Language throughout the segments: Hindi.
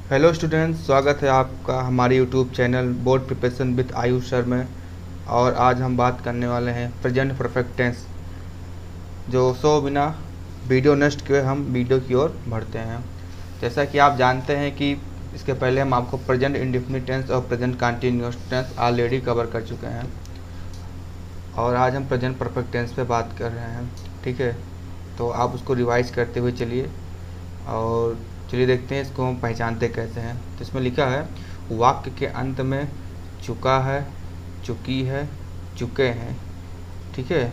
हेलो स्टूडेंट्स, स्वागत है आपका हमारे YouTube channel board preparation with Ayush sir में। और आज हम बात करने वाले हैं प्रेजेंट परफेक्ट टेंस। जो सो बिना वीडियो नष्ट किए हम वीडियो की ओर बढ़ते हैं। जैसा कि आप जानते हैं कि इसके पहले हम आपको प्रेजेंट इंडेफिनिट टेंस और present continuous tense already cover कर चुके हैं, और आज हम प्रेजेंट परफेक्ट टेंस पे बात कर रहे हैं। ठीक है, तो आप उसको रिवाइज करते हुए चलिए और चलिए देखते हैं इसको हम पहचानते कैसे हैं। तो इसमें लिखा है वाक्य के अंत में चुका है, चुकी है, चुके हैं। ठीक है,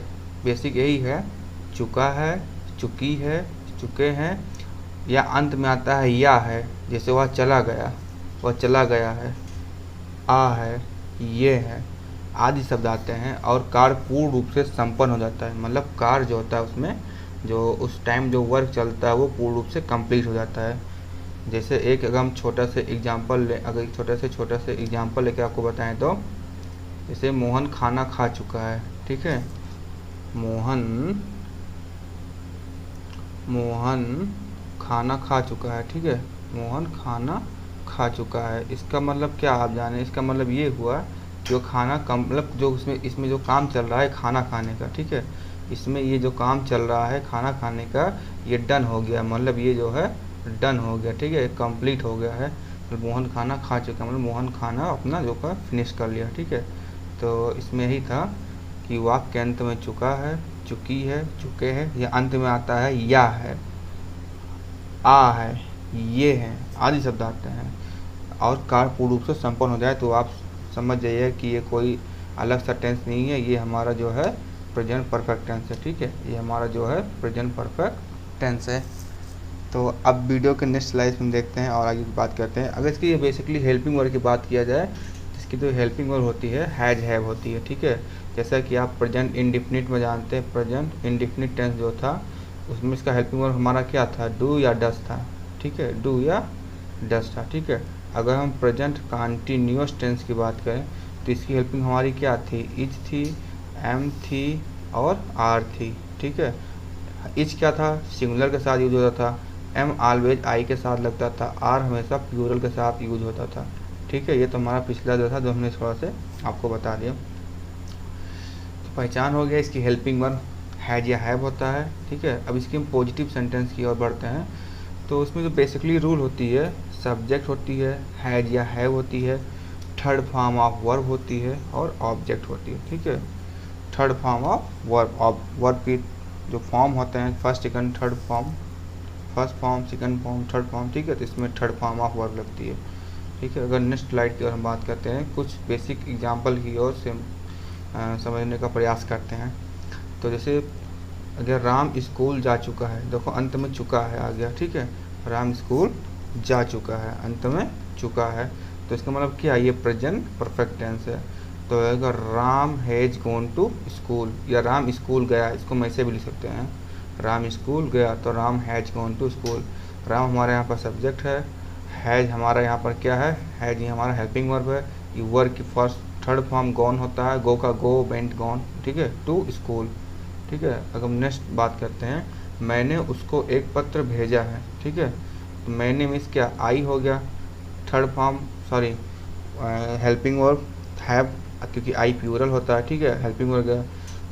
बेसिक यही है, चुका है, चुकी है, चुके हैं, या अंत में आता है या है। जैसे वह चला गया, वह चला गया है, आ है, ये है, आदि शब्द आते हैं। और कार्य पूर्ण रूप से संपन्न हो जाता है, मतलब कार्य जो होता है उसमें जो उस टाइम जो वर्क चलता है वो पूर्ण रूप से कंप्लीट हो जाता है। जैसे एक अगर हम छोटा से एग्जांपल ले, अगर एक छोटा से एग्जांपल लेके आपको बताएं तो जैसे मोहन खाना खा चुका है। ठीक है, मोहन खाना खा चुका है। ठीक है, मोहन खाना खा चुका है। इसका मतलब क्या आप जाने, इसका मतलब ये हुआ जो खाना मतलब जो उसमें इसमें जो काम चल रहा है खाना खाने का। ठीक है, इसमें ये जो काम चल रहा है खाना खाने का ये डन हो गया, मतलब ये जो है डन हो गया। ठीक है, कंप्लीट हो गया है। तो मोहन खाना खा चुका मतलब मोहन खाना अपना जो का फिनिश कर लिया। ठीक है, तो इसमें यही था कि वाक्य के अंत में चुका है, चुकी है, चुके हैं, या अंत में आता है या है, आ है, ये है, आदि शब्द आते हैं। और कार्य पूर्ण रूप से संपन्न हो जाए तो आप समझ जाइए कि ये कोई अलग सा टेंस नहीं है, ये हमारा जो है प्रेजेंट परफेक्ट टेंस है। ठीक है, ये हमारा जो है प्रेजेंट परफेक्ट टेंस है। तो अब वीडियो के नेक्स्ट स्लाइड में देखते हैं और आगे की बात करते हैं। अगर इसकी बेसिकली हेल्पिंग वर्ब की बात किया जाए, इसकी जो हेल्पिंग वर्ब होती है हैज हैव होती है। ठीक है, जैसा कि आप प्रेजेंट इंडिफिनिट में जानते हैं, प्रेजेंट इंडिफिनिट टेंस जो था उसमें इसका हेल्पिंग वर्ब हमारा क्या था, डू या डस था। ठीक है, डू या डस था। ठीक है, अगर हम प्रेजेंट कंटिन्यूअस टेंस की बात करें तो इसकी हेल्पिंग हमारी क्या थी, इज थी, एम थी और आर थी। ठीक है, इज क्या था, सिंगुलर के साथ यूज होता था, एम ऑलवेज आई के साथ लगता था, आर हमेशा प्लूरल के साथ यूज होता था। ठीक है, ये तो हमारा पिछला जो था जो हमने थोड़ा से आपको बता दिया। तो पहचान हो गया इसकी हेल्पिंग वर्ब हैज या हैव होता है। ठीक है, अब इसकी हम पॉजिटिव सेंटेंस की ओर बढ़ते हैं। तो उसमें जो बेसिकली रूल होती है, सब्जेक्ट होती है, हैज या हैव होती है, थर्ड फॉर्म ऑफ वर्ब होती है और ऑब्जेक्ट होती है। ठीक है, थर्ड फॉर्म ऑफ वर्ब की जो फॉर्म होते हैं first second third form, first form, second form, third form. ठीक है, तो इसमें थर्ड फॉर्म ऑफ वर्ब लगती है। ठीक है, अगर नेक्स्ट स्लाइड की ओर हम बात करते हैं, कुछ बेसिक एग्जांपल की ओर से समझने का प्रयास करते हैं। तो जैसे अगर राम स्कूल जा चुका है, देखो अंत में चुका है आ गया। ठीक है, राम स्कूल जा चुका है, अंत में चुका है, तो इसका मतलब क्या, ये प्रेजेंट परफेक्ट टेंस है। तो अगर Ram has gone to school या राम स्कूल गया, इसको हम ऐसे भी लिख सकते हैं, राम स्कूल गया तो Ram has gone to school. Ram हमारे यहाँ पर सब्जेक्ट है, हैज हमारा यहाँ पर क्या है, हैज ये हमारा हेल्पिंग वर्ब है। ये वर्ब की फर्स्ट थर्ड फॉर्म गॉन होता है, गो का गो, वेंट गॉन। ठीक है, टू स्कूल। ठीक है, अगर हम नेक्स्ट बात करते हैं, मैंने उसको एक पत्र भेजा है। ठीक है, तो मैंने मीन्स क्या, आई हो गया, third form sorry helping verb have, क्योंकि आई प्लूरल होता है। ठीक है, हेल्पिंग वर्ब गया,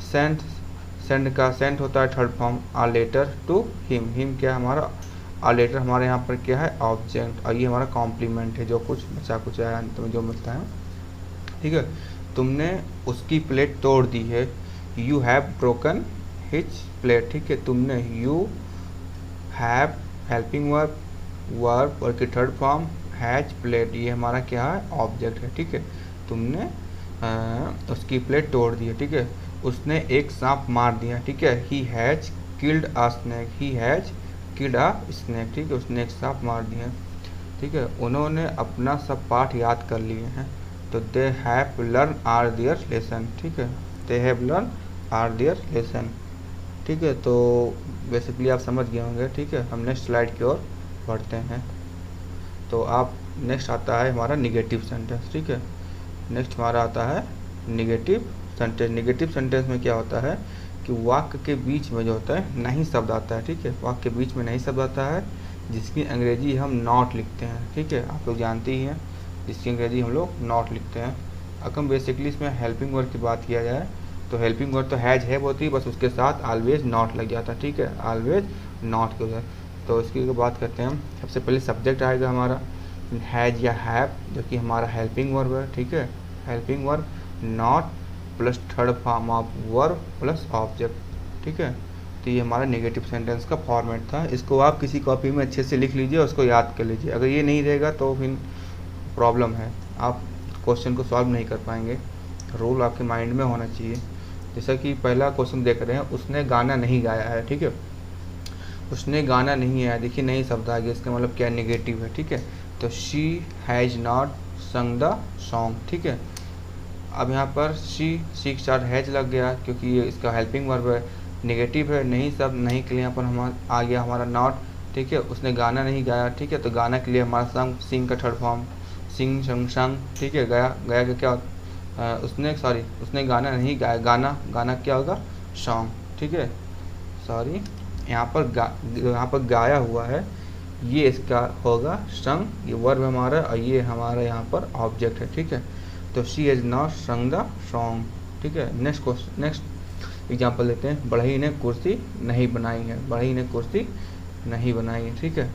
सेंट, सेंड का सेंट होता है third form, a letter to him, him क्या हमारा, आ लेटर हमारे यहाँ पर क्या है, ऑब्जेक्ट, और ये हमारा कॉम्प्लीमेंट है जो कुछ बचा कुछ है अंत में जो मिलता है। ठीक है, तुमने उसकी प्लेट तोड़ दी है, you have broken his plate. ठीक है, तुमने, you have helping verb, verb और की थर्ड फॉर्म हैज प्लेट, ये हमारा क्या है, ऑब्जेक्ट है। ठीक है, तुमने उसकी प्लेट तोड़ दी है। ठीक है, उसने एक सांप मार दिया। ठीक है, he has killed a snake, he has killed a snake. ठीक है, उसने एक सांप मार दिया। ठीक है, उन्होंने अपना सब पाठ याद कर लिए हैं, तो they have learn our there lesson. ठीक है, they have learn our there lesson. ठीक है, तो बेसिकली आप समझ गए होंगे। ठीक है, हम नेक्स्ट स्लाइड की ओर बढ़ते हैं। तो आप नेक्स्ट आता है हमारा निगेटिव सेंटेंस। ठीक है, नेक्स्ट हमारा आता है निगेटिव सेंटेंस। निगेटिव सेंटेंस में क्या होता है कि वाक्य के बीच में जो होता है नहीं शब्द आता है। ठीक है, वाक्य के बीच में नहीं शब्द आता है, जिसकी अंग्रेजी हम नॉट लिखते हैं, ठीक है, आप लोग जानते ही हैं जिसकी अंग्रेजी हम लोग नॉट लिखते हैं। अगर हम बेसिकली इसमें हेल्पिंग वर्ब की बात किया जाए तो हेल्पिंग वर्ब तो हैज है होती है, बस उसके साथ ऑलवेज नॉट लग जाता है, ठीक है, ऑलवेज नॉट के उधर। तो इसकी बात करते हैं हम। सबसे पहले सब्जेक्ट आएगा हमारा हैज या हैव, जो कि हमारा हेल्पिंग वर्ब है, ठीक है, helping verb not plus third form of verb plus object, ठीक है। तो ये हमारा नेगेटिव सेंटेंस का फॉर्मेट था। इसको आप किसी कॉपी में अच्छे से लिख लीजिए, उसको याद कर लीजिए। अगर ये नहीं रहेगा तो फिर प्रॉब्लम है, आप क्वेश्चन को सॉल्व नहीं कर पाएंगे। रूल आपके माइंड में होना चाहिए। जैसा कि पहला क्वेश्चन देख रहे हैं, उसने गाना नहीं गाया है, ठीक है, उसने गाना नहीं आया, देखिए नहीं शब्द आ गया, इसका मतलब क्या, नेगेटिव है, ठीक है। तो शी हैज़ नॉट संग द सॉन्ग, ठीक है। अब यहाँ पर शी के साथ हैज लग गया क्योंकि ये इसका हेल्पिंग वर्ब है, नेगेटिव है, नहीं सब नहीं के लिए यहाँ पर हम आ गया हमारा नॉट, ठीक है। उसने गाना नहीं गाया, ठीक है, तो गाना के लिए हमारा संग, सिंग का थर्ड फॉर्म सिंग संग, ठीक है। गया गया का क्या उसने गाना नहीं गाया, गाना क्या होगा, सॉन्ग, ठीक है। सॉरी, यहाँ पर गाया हुआ है, ये इसका होगा संग, ये वर्ब हमारा, और ये हमारा यहाँ पर ऑब्जेक्ट है, ठीक है। तो शी हैज़ नॉट संग द सॉन्ग, ठीक है। नेक्स्ट एग्जांपल लेते हैं। बढ़ई ने कुर्सी नहीं बनाई है, बढ़ई ने कुर्सी नहीं बनाई है, ठीक है।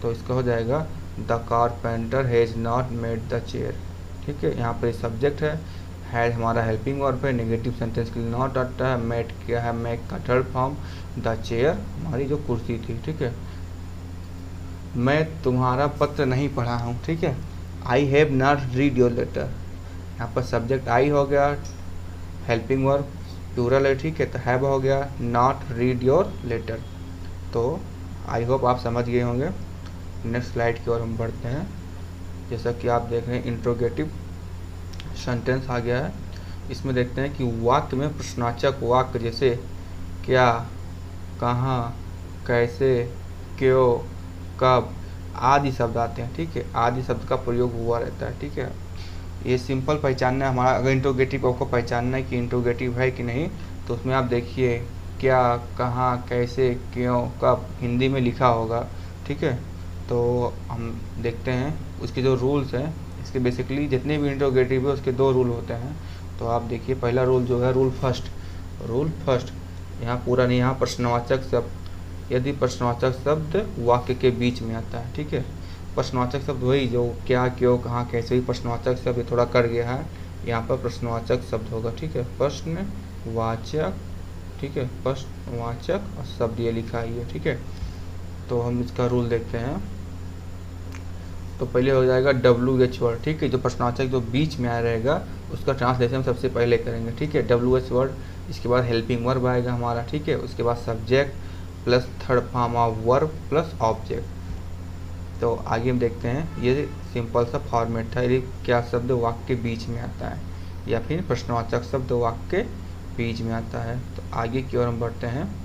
तो इसका हो जाएगा the carpenter has not made the chair, ठीक है। यहाँ पर सब्जेक्ट है, हैज हमारा हेल्पिंग वर्ब है, नेगेटिव सेंटेंस के लिए नॉट आता है, मेड क्या है, मेक का थर्ड फॉर्म, द चेयर हमारी जो कुर्सी थी, ठीक है। मैं तुम्हारा पत्र नहीं पढ़ा हूँ, ठीक है, I have not read your letter. यहाँ पर सब्जेक्ट आई हो गया, हेल्पिंग वर्ब प्लूरल है, ठीक है, तो हैव हो गया, नॉट रीड योर लेटर। तो आई होप आप समझ गए होंगे। नेक्स्ट स्लाइड की ओर हम बढ़ते हैं। जैसा कि आप देख रहे हैं इंट्रोगेटिव सेंटेंस आ गया है। इसमें देखते हैं कि वाक्य में प्रश्नवाचक वाक्य जैसे क्या, कहाँ, कैसे, क्यों, कब आदि शब्द आते हैं, ठीक है। आदि शब्द का प्रयोग हुआ रहता है, ठीक है। ये सिंपल पहचानना है हमारा। अगर इंट्रोगेटिव आपको पहचानना है कि इंट्रोगेटिव है कि नहीं, तो उसमें आप देखिए क्या, कहाँ, कैसे, क्यों, कब हिंदी में लिखा होगा, ठीक है। तो हम देखते हैं उसके जो रूल्स हैं। इसके बेसिकली जितने भी इंट्रोगेटिव है उसके दो रूल होते हैं। तो आप देखिए पहला रूल जो है रूल फर्स्ट, यहाँ पूरा नहीं, यहाँ प्रश्नवाचक शब्द, यदि प्रश्नवाचक शब्द वाक्य के बीच में आता है, ठीक है। प्रश्नवाचक शब्द वही जो क्या, क्यों, कहाँ, कैसे, ही प्रश्नवाचक शब्द थोड़ा कर गया है, यहाँ पर प्रश्नवाचक शब्द होगा, ठीक है। प्रश्नवाचक, ठीक है, प्रश्नवाचक और शब्द ये लिखा है, ठीक है। तो हम इसका रूल देखते हैं। तो पहले हो जाएगा WH वर्ड, ठीक है। जो प्रश्नवाचक जो बीच में आ रहेगा उसका ट्रांसलेशन सबसे पहले करेंगे, ठीक है, WH वर्ड। इसके बाद हेल्पिंग वर्ब आएगा हमारा, ठीक है। उसके बाद subject plus third form of verb plus object. तो आगे हम देखते हैं, ये सिंपल सा फॉर्मेट था। यदि क्या शब्द वाक्य के बीच में आता है या फिर प्रश्नवाचक शब्द वाक्य के बीच में आता है। तो आगे की ओर हम बढ़ते हैं।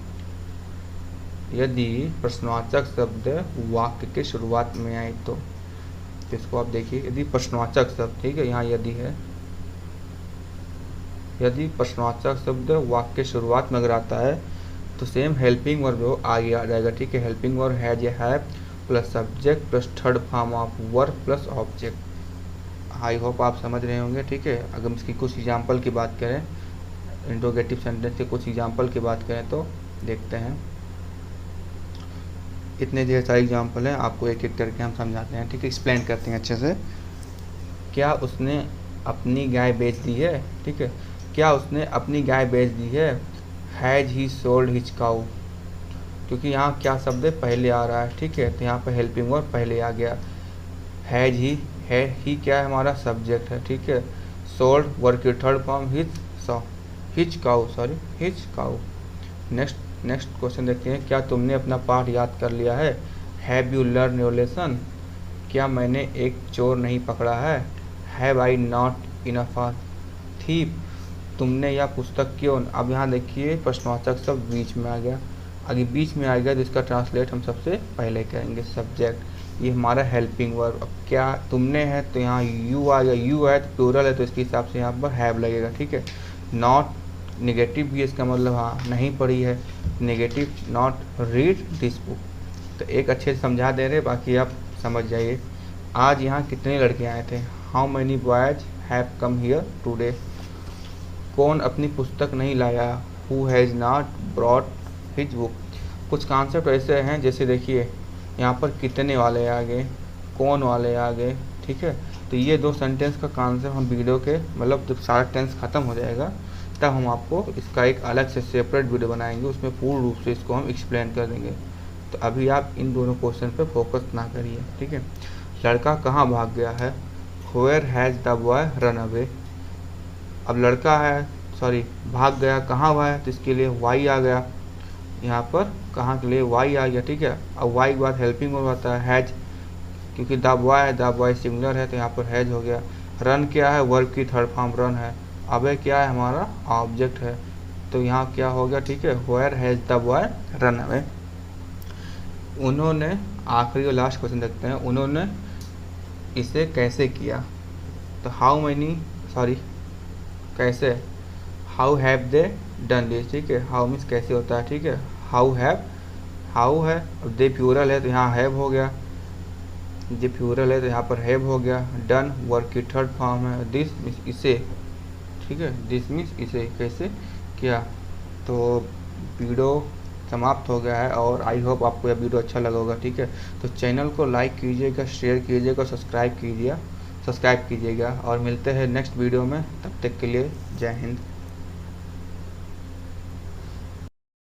यदि प्रश्नवाचक शब्द वाक्य के शुरुआत में आए तो इसको आप देखिए, यदि प्रश्नवाचक शब्द, ठीक है, यहाँ यदि है, यदि प्रश्नवाचक शब्द वाक्य के शुरुआत में अगर आता है तो सेम हेल्पिंग वर्ब आगे आ जाएगा, ठीक है। हेल्पिंग वर्ब हैज या have plus subject plus third form of verb plus object. I hope आप समझ रहे होंगे, ठीक है। अगर हम इसकी कुछ एग्जाम्पल की बात करें, इंट्रोगेटिव सेंटेंस के कुछ एग्जाम्पल की बात करें तो देखते हैं। इतने ढेर सारे एग्जाम्पल हैं, आपको एक एक करके हम समझाते हैं, ठीक है, एक्सप्लेन करते हैं अच्छे से। क्या उसने अपनी गाय बेच दी है, ठीक है, क्या उसने अपनी गाय बेच दी है, has he sold his cow, क्योंकि यहाँ क्या शब्द है पहले आ रहा है, ठीक है। तो यहाँ पर हेल्पिंग वर्ब पहले आ गया, हैज ही है, ही क्या है हमारा सब्जेक्ट है, ठीक है। सोल्ड वर्ब की third form his cow. Next question देखते हैं। क्या तुमने अपना पाठ याद कर लिया है, have you learn your lesson, क्या मैंने एक चोर नहीं पकड़ा है, have I not enough a thief, तुमने यह पुस्तक क्यों। अब यहाँ देखिए प्रश्नवाचक शब्द बीच में आ गया, आगे बीच में आ गया तो इसका ट्रांसलेट हम सबसे पहले करेंगे सब्जेक्ट, ये हमारा हेल्पिंग वर्ब। अब क्या तुमने है तो यहाँ यू आ गया, यू है तो प्लूरल है तो इसके हिसाब से यहाँ पर हैव लगेगा, ठीक है। नॉट नेगेटिव भी इसका मतलब हाँ नहीं पढ़ी है, negative not read this book, तो एक अच्छे से समझा दे रहे, बाकी आप समझ जाइए। आज यहाँ कितने लड़के आए थे? How many boys have come here today? कौन अपनी पुस्तक नहीं लाया? Who has not brought his book? कुछ कॉन्सेप्ट ऐसे हैं, जैसे देखिए यहाँ पर कितने वाले आ गए, कौन वाले आ गए, ठीक है। तो ये 2 सेंटेंस का कॉन्सेप्ट हम वीडियो के मतलब जब सारा टेंस ख़त्म हो जाएगा तब हम आपको इसका एक अलग से सेपरेट वीडियो बनाएंगे, उसमें पूर्ण रूप से इसको हम एक्सप्लेन कर देंगे। तो अभी आप इन दोनों क्वेश्चन पे फोकस ना करिए, ठीक है। लड़का कहाँ भाग गया है? Where has the boy run away? अब लड़का है, सॉरी भाग गया, कहाँ हुआ है, तो इसके लिए वाई आ गया, यहाँ पर कहाँ के लिए वाई आ गया, ठीक है। अब वाई के बाद हेल्पिंग वर्ब आता है हैज, क्योंकि द बॉय सिंगुलर है तो यहाँ पर हैज हो गया। रन क्या है? वर्ब की थर्ड फॉर्म रन है। अबे क्या है? हमारा ऑब्जेक्ट है, तो यहाँ क्या हो गया, ठीक है, where has the boy run away. उन्होंने, आखिरी और लास्ट क्वेश्चन देखते हैं, उन्होंने इसे कैसे किया? तो हाउ मैनी, सॉरी कैसे, how have they done this, ठीक है। हाउ मीन्स कैसे होता है, ठीक है। हाउ हैव, हाउ है, अब दे प्लूरल है तो यहाँ हैव हो गया, दे प्लूरल है तो यहाँ पर हैव हो गया। डन वर्ब की थर्ड फॉर्म है। दिस मीन्स इसे, ठीक है, दिस मीन्स इसे कैसे किया। तो वीडियो समाप्त हो गया है और आई होप आपको यह वीडियो अच्छा लगा होगा, ठीक है। तो चैनल को लाइक कीजिएगा, शेयर कीजिएगा, सब्सक्राइब कीजिएगा और मिलते हैं नेक्स्ट वीडियो में। तब तक के लिए जय हिंद।